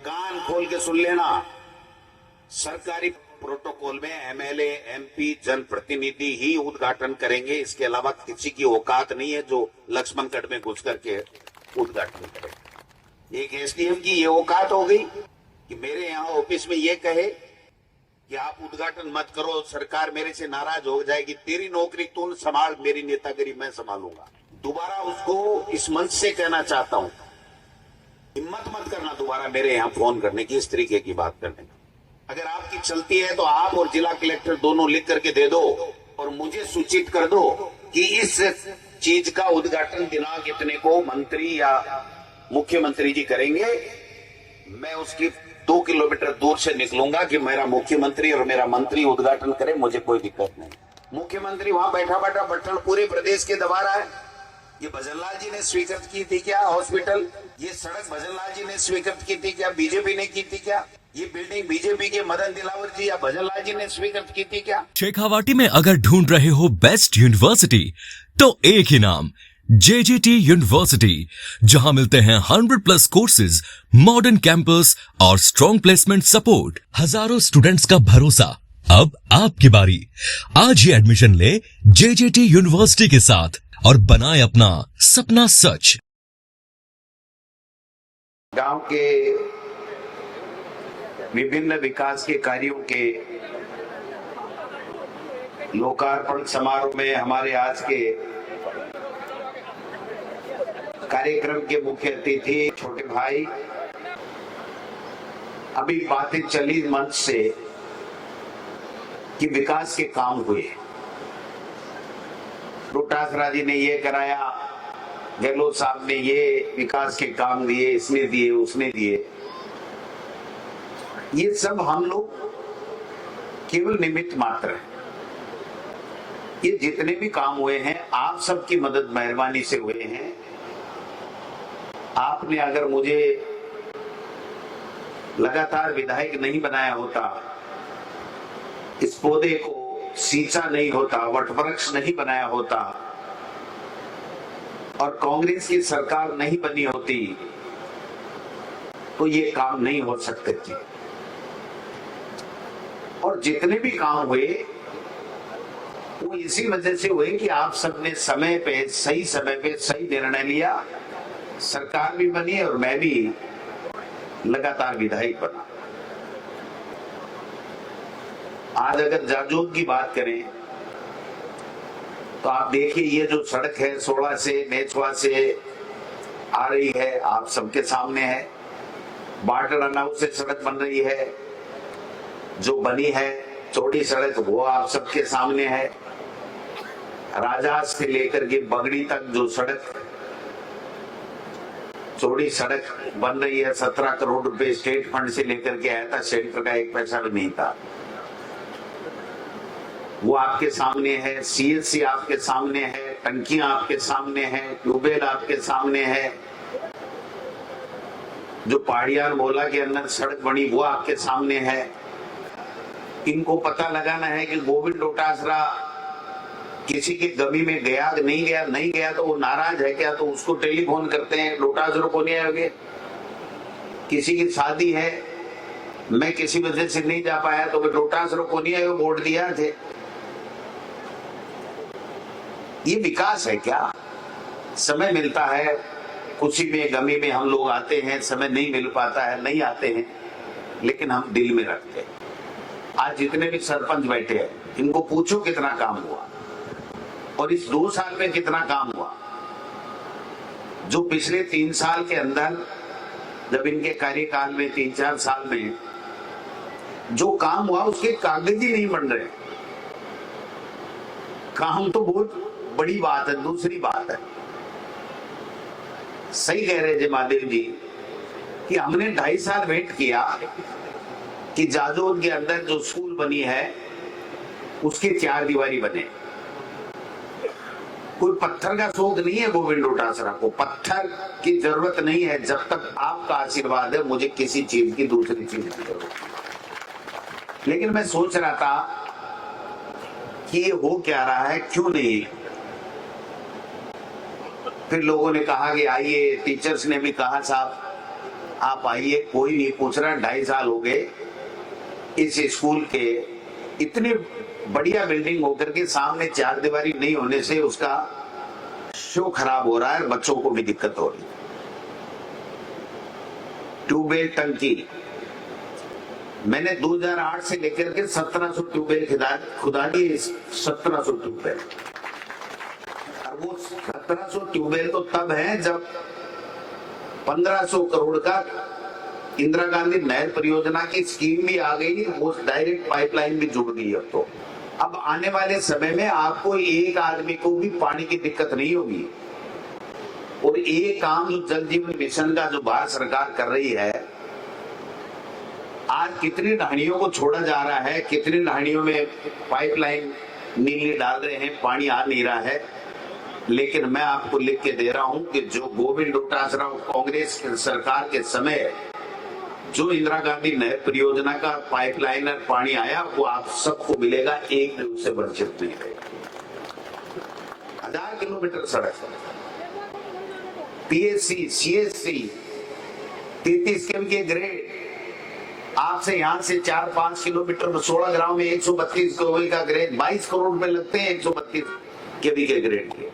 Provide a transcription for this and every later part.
कान खोल के सुन लेना, सरकारी प्रोटोकॉल में एमएलए, एमपी, जनप्रतिनिधि ही उद्घाटन करेंगे। इसके अलावा किसी की औकात नहीं है जो लक्ष्मण गढ़ में घुस करके उद्घाटन करे। एक एसडीएम की ये औकात हो गई कि मेरे यहाँ ऑफिस में ये कहे कि आप उद्घाटन मत करो, सरकार मेरे से नाराज हो जाएगी, तेरी नौकरी तू संभाल, मेरी नेतागिरी मैं संभालूंगा। दोबारा उसको इस मंच से कहना चाहता हूं, हिम्मत मत करना दोबारा मेरे यहाँ फोन करने की, इस तरीके की बात करने की। अगर आपकी चलती है तो आप और जिला कलेक्टर दोनों लिख करके दे दो और मुझे सूचित कर दो कि इस चीज का उद्घाटन दिनांक इतने को मंत्री या मुख्यमंत्री जी करेंगे। मैं उसकी 2 किलोमीटर दूर से निकलूंगा कि मेरा मुख्यमंत्री और मेरा मंत्री उद्घाटन करे, मुझे कोई दिक्कत नहीं। मुख्यमंत्री वहां बैठा बैठा बटन पूरे प्रदेश के दबा रहा है। ये भजनलाल जी ने स्वीकृत की थी क्या हॉस्पिटल? ये सड़क भजनलाल जी ने स्वीकृत की थी क्या? बीजेपी ने की थी क्या? ये बिल्डिंग बीजेपी के मदन दिलावर जी या भजनलाल जी ने स्वीकृत की थी क्या? शेखावाटी में अगर ढूंढ रहे हो बेस्ट यूनिवर्सिटी तो एक ही नाम, JJT यूनिवर्सिटी, जहां मिलते हैं 100+ कोर्सेज, मॉडर्न कैंपस और स्ट्रॉन्ग प्लेसमेंट सपोर्ट, हजारों स्टूडेंट्स का भरोसा। अब आपकी बारी, आज ही एडमिशन ले JJT यूनिवर्सिटी के साथ और बनाए अपना सपना सच। गांव के विभिन्न विकास के कार्यों के लोकार्पण समारोह में हमारे आज के कार्यक्रम के मुख्य अतिथि छोटे भाई, अभी बातें चली मंच से कि विकास के काम हुए। डोटासरा जी ने ये कराया, गहलोत साहब ने ये विकास के काम दिए, इसने दिए, उसने दिए। ये सब हम लोग केवल निमित्त मात्र हैं। ये जितने भी काम हुए हैं आप सबकी मदद मेहरबानी से हुए हैं। आपने अगर मुझे लगातार विधायक नहीं बनाया होता, इस पौधे को सींचा नहीं होता, वटवृक्ष नहीं बनाया होता और कांग्रेस की सरकार नहीं बनी होती तो ये काम नहीं हो सकते थे। और जितने भी काम हुए वो इसी वजह से हुए कि आप सबने समय पे सही निर्णय लिया, सरकार भी बनी और मैं भी लगातार विधायक बना। आज अगर जाजोद की बात करें तो आप देखिए, ये जो सड़क है 16 से नेचवा से आ रही है, आप सबके सामने है। बाटरानाव से सड़क बन रही है, जो बनी है चौड़ी सड़क, वो आप सबके सामने है। राजहांस से लेकर के बगड़ी तक जो सड़क, चौड़ी सड़क बन रही है, 17 करोड़ रुपए स्टेट फंड से लेकर के आया था, सेंटर का 1 पैसा भी नहीं था, वो आपके सामने है। CSC आपके सामने है, टंकियां आपके सामने है, ट्यूबवेल आपके सामने है। जो पहाड़ियार मोहल्ला के अंदर सड़क बनी वो आपके सामने है। इनको पता लगाना है कि गोविंद डोटासरा किसी की गमी में गया नहीं गया तो वो नाराज है क्या, तो उसको टेलीफोन करते हैं, डोटासरा को नहीं आएंगे। किसी की शादी है, मैं किसी वजह से नहीं जा पाया तो डोटासरा को नहीं आए, वोट दिया थे। ये विकास है क्या? समय मिलता है, खुशी में गमी में हम लोग आते हैं, समय नहीं मिल पाता है, नहीं आते हैं, लेकिन हम दिल में रखते हैं। आज जितने भी सरपंच बैठे हैं इनको पूछो कितना काम हुआ और इस 2 साल में कितना काम हुआ। जो पिछले 3 साल के अंदर, जब इनके कार्यकाल में 3-4 साल में जो काम हुआ उसके कागज ही नहीं बन रहे। काम तो बहुत बड़ी बात है, दूसरी बात है, सही कह रहे जय महादेव जी कि हमने 2.5 साल वेट किया कि जाजोद के अंदर जो स्कूल बनी है उसकी 4 दीवारी बने। कोई पत्थर का शौक नहीं है गोविंद डोटासरा को, पत्थर की जरूरत नहीं है। जब तक आपका आशीर्वाद है मुझे किसी चीज की, दूसरी चीज की जरूरत। लेकिन मैं सोच रहा था कि ये हो क्या रहा है, क्यों नहीं। फिर लोगों ने कहा कि आइए, टीचर्स ने भी कहा साहब आप आइए, कोई नहीं पूछ रहा। 2.5 साल हो गए इस स्कूल के, इतनी बढ़िया बिल्डिंग होकर के सामने चार दीवारी नहीं होने से उसका शो खराब हो रहा है, बच्चों को भी दिक्कत हो रही है। ट्यूबवेल टंकी मैंने 2008 से लेकर के 1700 ट्यूबवेल खुदा दिए, 1700 ट्यूबवेल। और वो 1700 ट्यूबवेल तो तब है जब 1500 करोड़ का इंदिरा गांधी नहर परियोजना की स्कीम भी आ गई, वो डायरेक्ट पाइपलाइन भी जुड़ गई। अब आने वाले समय में आपको एक आदमी को भी पानी की दिक्कत नहीं होगी। और ये काम जो जल जीवन मिशन का जो भारत सरकार कर रही है, आज कितनी नहरियों को छोड़ा जा रहा है, कितनी नहरियों में पाइपलाइन नीली डाल रहे हैं, पानी आ नहीं रहा है। लेकिन मैं आपको लिख के दे रहा हूं कि जो गोविंद डोटासरा कांग्रेस सरकार के समय जो इंदिरा गांधी नहर परियोजना का पाइपलाइनर पानी आया, वो आप सबको मिलेगा, एक भी उससे वंचित नहीं रहेगा। 1000 किलोमीटर सड़क, पीएससी, सीएससी, 33 के ग्रेड, आपसे यहां से 4-5 किलोमीटर में 16 ग्राम में 132 का ग्रेड, 22 करोड़ रुपए लगते हैं 132 केवी के ग्रेड के,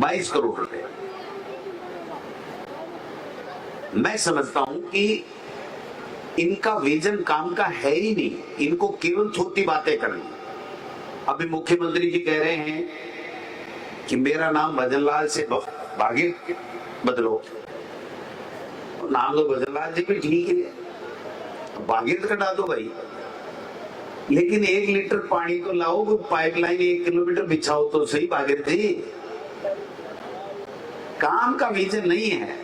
22 करोड़ रुपए। मैं समझता हूं कि इनका विजन काम का है ही नहीं, इनको केवल छोटी बातें करनी। अभी मुख्यमंत्री जी कह रहे हैं कि मेरा नाम भजनलाल से भागीर बदलो। नाम तो भजनलाल जी भी ठीक है, भागीर कटा दो भाई, लेकिन 1 लीटर पानी तो लाओ, पाइपलाइन 1 किलोमीटर बिछाओ तो सही भागीर जी। काम का विजन नहीं है।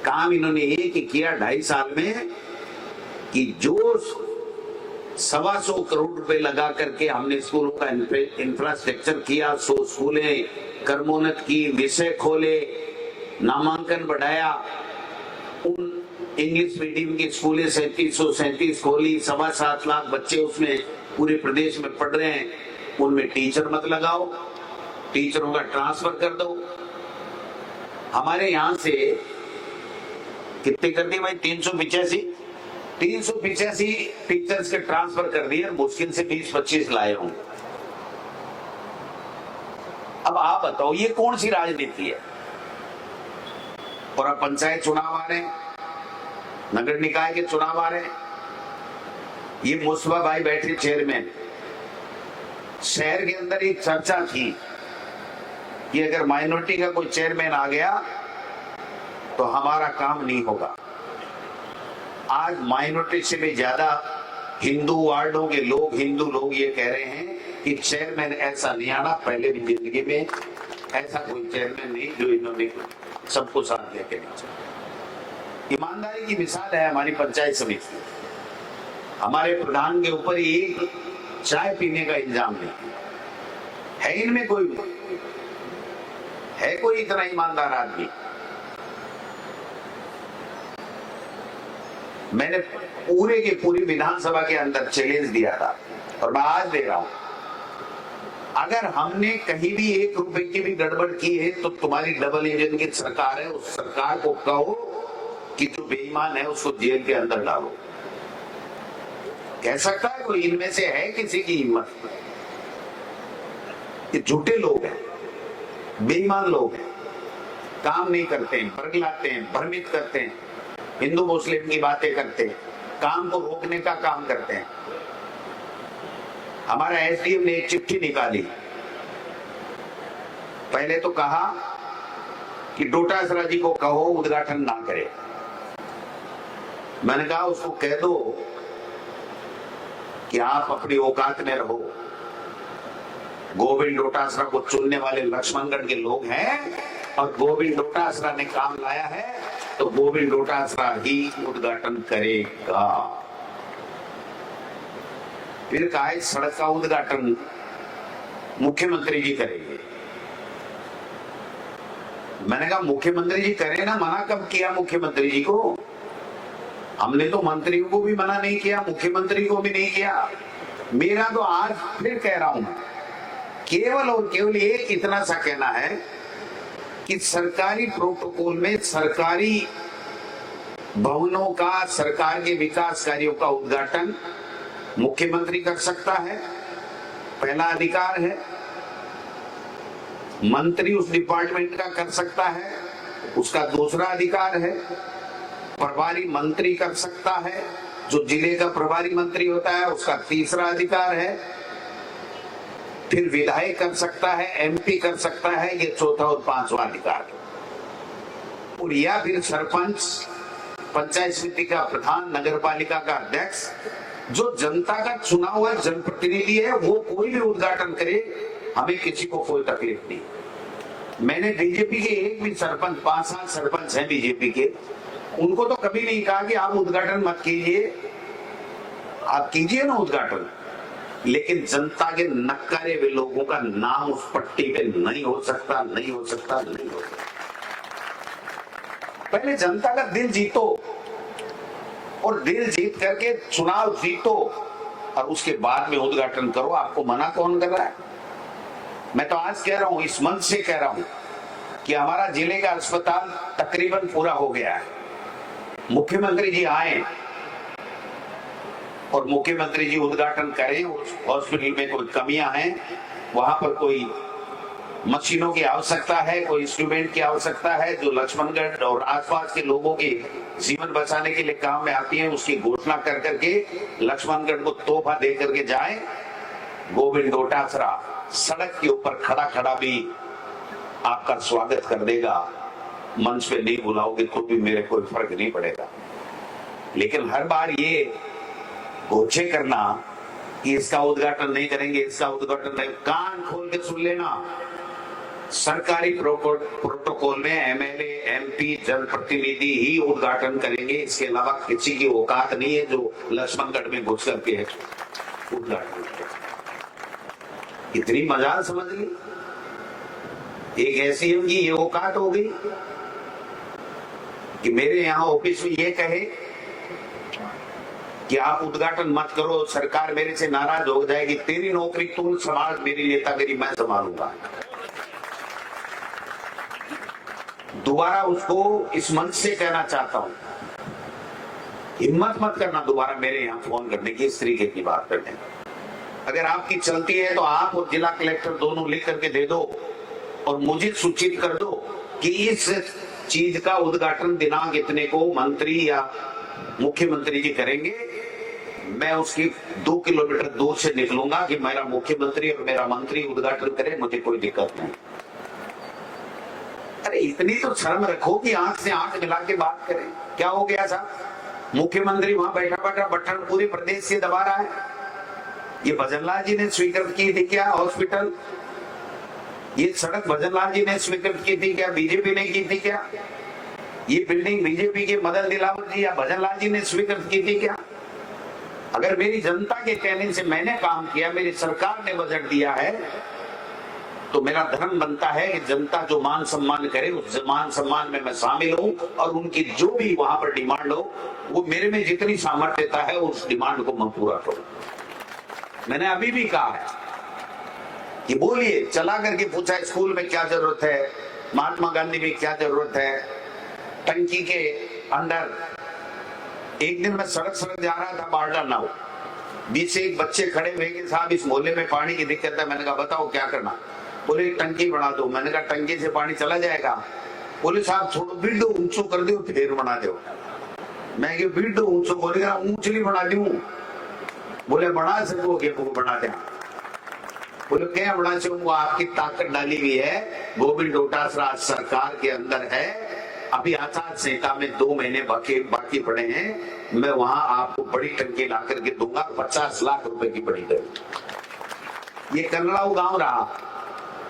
काम इन्होंने एक ही किया 2.5 साल में कि जो 125 करोड़ रुपए लगा करके हमने स्कूलों का इंफ्रास्ट्रक्चर किया, 100 स्कूलें कर्मोन्नत की, विषय खोले, नामांकन बढ़ाया, उन इंग्लिश मीडियम की स्कूलें 3737 खोली, 7.25 लाख बच्चे उसमें पूरे प्रदेश में पढ़ रहे हैं। उनमें टीचर मत लगाओ, टीचरों का ट्रांसफर कर दो। हमारे यहां से कितने कर दिए भाई? 385 टीचर्स के ट्रांसफर कर दिए, मुश्किल से 20-25 लाए होंगे। अब आप बताओ ये कौन सी राजनीति है? और अब पंचायत चुनाव आ रहे हैं, नगर निकाय के चुनाव आ रहे हैं। ये मुस्तफा भाई बैठे चेयरमैन, शहर के अंदर एक चर्चा थी कि अगर माइनॉरिटी का कोई चेयरमैन आ गया तो हमारा काम नहीं होगा। आज माइनॉरिटी से भी ज्यादा हिंदू वार्डों के लोग, हिंदू लोग ये कह रहे हैं कि चेयरमैन ऐसा नहीं आना, पहले भी जिंदगी में ऐसा कोई चेयरमैन नहीं जो इन्होंने सबको साथ लेके नहीं चला। ईमानदारी की मिसाल है हमारी पंचायत समिति। हमारे प्रधान के ऊपर एक चाय पीने का इल्जाम नहीं है। इनमें कोई है कोई इतना ईमानदार आदमी? मैंने पूरे के पूरी विधानसभा के अंदर चैलेंज दिया था और मैं आज दे रहा हूं, अगर हमने कहीं भी 1 रुपए की भी गड़बड़ की है तो तुम्हारी डबल इंजन की सरकार है, उस सरकार को कहो कि जो बेईमान है उसको जेल के अंदर डालो। कह सकता है कोई? इनमें से है किसी की हिम्मत? ये झूठे लोग हैं, बेईमान लोग हैं, काम नहीं करते हैं, बरगलाते हैं, भ्रमित करते हैं, हिंदू मुस्लिम की बातें करते हैं, काम को रोकने का काम करते हैं। हमारा एसडीएम ने एक चिट्ठी निकाली, पहले तो कहा कि डोटासरा जी को कहो उद्घाटन ना करे। मैंने कहा उसको कह दो कि आप अपनी औकात में रहो। गोविंद डोटासरा को चुनने वाले लक्ष्मणगढ़ के लोग हैं और गोविंद डोटासरा ने काम लाया है तो गोविंद डोटासरा ही उद्घाटन करेगा। फिर कहा इस सड़क का उद्घाटन मुख्यमंत्री जी करेंगे। मैंने कहा मुख्यमंत्री जी करें ना, मना कब किया मुख्यमंत्री जी को? हमने तो मंत्रियों को भी मना नहीं किया, मुख्यमंत्री को भी नहीं किया। मेरा तो आज फिर कह रहा हूं, केवल और केवल एक इतना सा कहना है कि सरकारी प्रोटोकॉल में, सरकारी भवनों का, सरकार के विकास कार्यों का उद्घाटन मुख्यमंत्री कर सकता है, पहला अधिकार है। मंत्री उस डिपार्टमेंट का कर सकता है, उसका दूसरा अधिकार है। प्रभारी मंत्री कर सकता है, जो जिले का प्रभारी मंत्री होता है उसका तीसरा अधिकार है। फिर विधायक कर सकता है, एमपी कर सकता है, ये चौथा और पांचवा अधिकार है। और या फिर सरपंच, पंचायत समिति का प्रधान, नगर पालिका का अध्यक्ष, जो जनता का चुना हुआ जनप्रतिनिधि है, वो कोई भी उद्घाटन करे, हमें किसी को कोई तकलीफ नहीं। मैंने बीजेपी के एक भी सरपंच, 5 सरपंच हैं बीजेपी के, उनको तो कभी नहीं कहा कि आप उद्घाटन मत कीजिए, आप कीजिए ना उद्घाटन, लेकिन जनता के नक्कारे हुए लोगों का नाम उस पट्टी पे नहीं हो सकता, नहीं हो सकता, नहीं हो सकता। पहले जनता का दिल जीतो, और दिल जीत करके चुनाव जीतो, और उसके बाद में उद्घाटन करो। आपको मना कौन कर रहा है? मैं तो आज कह रहा हूं, इस मंच से कह रहा हूं कि हमारा जिले का अस्पताल तकरीबन पूरा हो गया है। मुख्यमंत्री जी आए और मुख्यमंत्री जी उद्घाटन करें। उस हॉस्पिटल में कोई कमियां हैं, वहां पर कोई मशीनों की आवश्यकता है, कोई इंस्ट्रूमेंट की आवश्यकता है, जो लक्ष्मणगढ़ और आसपास के लोगों के जीवन बचाने के लिए काम में आती है, उसकी घोषणा कर करके लक्ष्मणगढ़ को तोहफा दे करके जाए। गोविंद डोटासरा सड़क के ऊपर खड़ा खड़ा भी आपका स्वागत कर देगा। मंच पे नहीं बुलाओगे तो भी मेरे कोई फर्क नहीं पड़ेगा। लेकिन हर बार ये घोषे करना कि इसका उद्घाटन नहीं करेंगे, इसका उद्घाटन नहीं, कान खोल के सुन लेना। सरकारी प्रोटोकॉल में एमएलए, एमपी, जनप्रतिनिधि ही उद्घाटन करेंगे, इसके अलावा किसी की औकात नहीं है जो लक्ष्मणगढ़ में घुस करके है उद्घाटन करें। इतनी मजाल समझ ली एक एसडीएम की ये औकात हो गई कि मेरे यहाँ ऑफिस में ये कहे कि आप उद्घाटन मत करो, सरकार मेरे से नाराज हो जाएगी, तेरी नौकरी तू संभाल, मेरी नेतागिरी मैं संभालूंगा। दोबारा उसको इस मंच से कहना चाहता हूं, हिम्मत मत करना दोबारा मेरे यहाँ फोन करने की, इस तरीके की बात करने। अगर आपकी चलती है तो आप और जिला कलेक्टर दोनों लिख करके दे दो और मुझे सूचित कर दो कि इस चीज का उद्घाटन दिनांक इतने को मंत्री या मुख्यमंत्री जी करेंगे। मैं उसकी 2 किलोमीटर दूर से निकलूंगा कि मेरा मुख्यमंत्री और मेरा मंत्री उद्घाटन करे, मुझे कोई दिक्कत नहीं। अरे इतनी तो शर्म रखो कि आंख से आंख मिला के बात करें। क्या हो गया साहब, मुख्यमंत्री वहां बैठा बैठा बटन पूरे प्रदेश से दबा रहा है। ये भजनलाल जी ने स्वीकृत की थी क्या हॉस्पिटल? ये सड़क भजनलाल जी ने स्वीकृत की थी क्या? बीजेपी ने की थी क्या? ये बिल्डिंग बीजेपी के मदन दिलावर जी या भजनलाल जी ने स्वीकृत की थी क्या? अगर मेरी जनता के कहने से मैंने काम किया, मेरी सरकार ने बजट दिया है, तो मेरा धर्म बनता है कि जनता जो मान सम्मान करे उस मान सम्मान में मैं शामिल हूं, और उनकी जो भी वहां पर डिमांड हो, वो मेरे में जितनी सामर्थ्यता है उस डिमांड को मैं पूरा करूं। मैंने अभी भी कहा है कि बोलिए, चला करके पूछा स्कूल में क्या जरूरत है, महात्मा गांधी में क्या जरूरत है, टंकी के अंदर। एक दिन मैं सड़क जा रहा था बारडा नाव, बीच से एक बच्चे खड़े हुए कि साहब इस मोहल्ले में पानी की दिक्कत है। मैंने कहा बताओ क्या करना? बोले टंकी बना दो। मैंने कहा टंकी से पानी चला जाएगा? बोले साहब थोड़ा बीट दो, ऊंचो कर दो, फिर बना दो। मैं बीट दो ऊंचो, बोले ऊंचली बना दूं। बोले बना सकोगे? बना दे। बोले क्या बना सकूंगा? आपकी ताकत डाली हुई है, गोविंद डोटासरा सरकार के अंदर है, अभी आचार संहिता में 2 महीने बाकी पड़े हैं। मैं वहां आपको बड़ी टंकी ला करके दूंगा, 50 लाख रुपए की बड़ी दर। ये कन्नड़ाऊ गांव रहा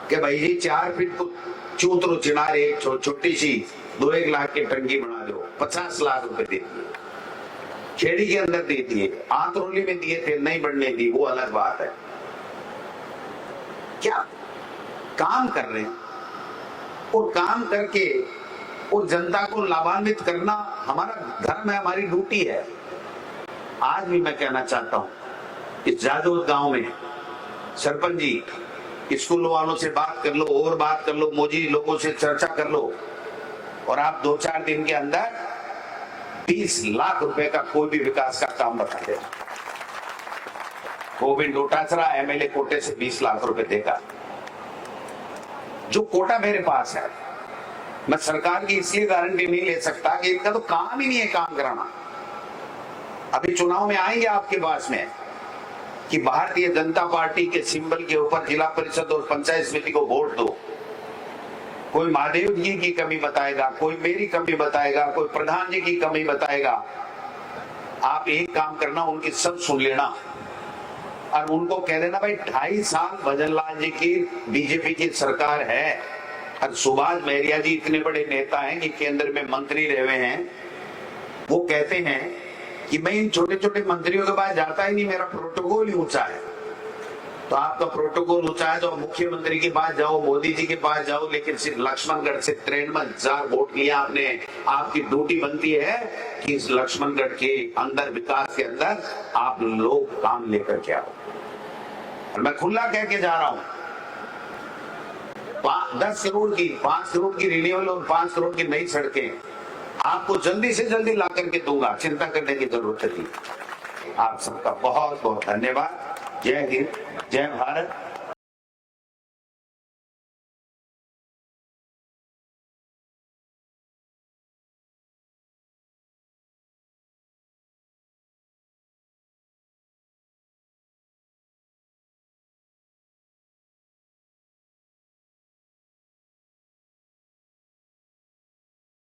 कि भाई जी 4 फीट को चूतरो चिनारे छोटी सी 2-1 लाख की टंकी बना दो, 50 लाख रुपए दे दिए। खेड़ी के अंदर दे दिए, आंतरौली में दिए थे, नहीं बढ़ने दी, वो अलग बात है। क्या काम कर रहे हैं, और काम करके और जनता को लाभान्वित करना हमारा धर्म है, हमारी ड्यूटी है। आज भी मैं कहना चाहता हूं, इस जादोद गांव में सरपंच जी, स्कूल वालों से बात कर लो और बात कर लो, मोजी लोगों से चर्चा कर लो, और आप 2-4 दिन के अंदर 30 लाख रुपए का कोई भी विकास का काम बता दे। गोविंद डोटासरा एमएलए कोटे से 20 लाख रुपए देगा। जो कोटा मेरे पास है, मैं सरकार की इसलिए गारंटी नहीं ले सकता कि इनका तो काम ही नहीं है काम कराना। अभी चुनाव में आएंगे आपके पास में कि भारतीय जनता पार्टी के सिंबल के ऊपर जिला परिषद और पंचायत समिति को वोट दो। कोई महादेव जी की कमी बताएगा, कोई मेरी कमी बताएगा, कोई प्रधान जी की कमी बताएगा। आप एक काम करना, उनकी सब सुन लेना और उनको कह देना भाई 2.5 साल भजन लाल जी की बीजेपी की सरकार है और सुभाष महरिया जी इतने बड़े नेता हैं कि केंद्र में मंत्री रहे हुए हैं। वो कहते हैं कि मैं इन छोटे छोटे मंत्रियों के पास जाता ही नहीं, मेरा प्रोटोकॉल ही ऊंचा है। तो आपका प्रोटोकॉल ऊंचा है तो मुख्यमंत्री के पास जाओ, मोदी जी के पास जाओ, लेकिन सिर्फ लक्ष्मणगढ़ से 53,000 वोट लिया आपने। आपकी ड्यूटी बनती है कि इस लक्ष्मणगढ़ के अंदर विकास के अंदर आप लोग काम लेकर के आओ। और मैं खुला कह के जा रहा हूं, 10 करोड़ की 5 करोड़ की रिन्यूअल और 5 करोड़ की नई सड़कें आपको जल्दी से जल्दी ला करके दूंगा, चिंता करने की जरूरत नहीं। आप सबका बहुत बहुत धन्यवाद। जय हिंद, जय भारत।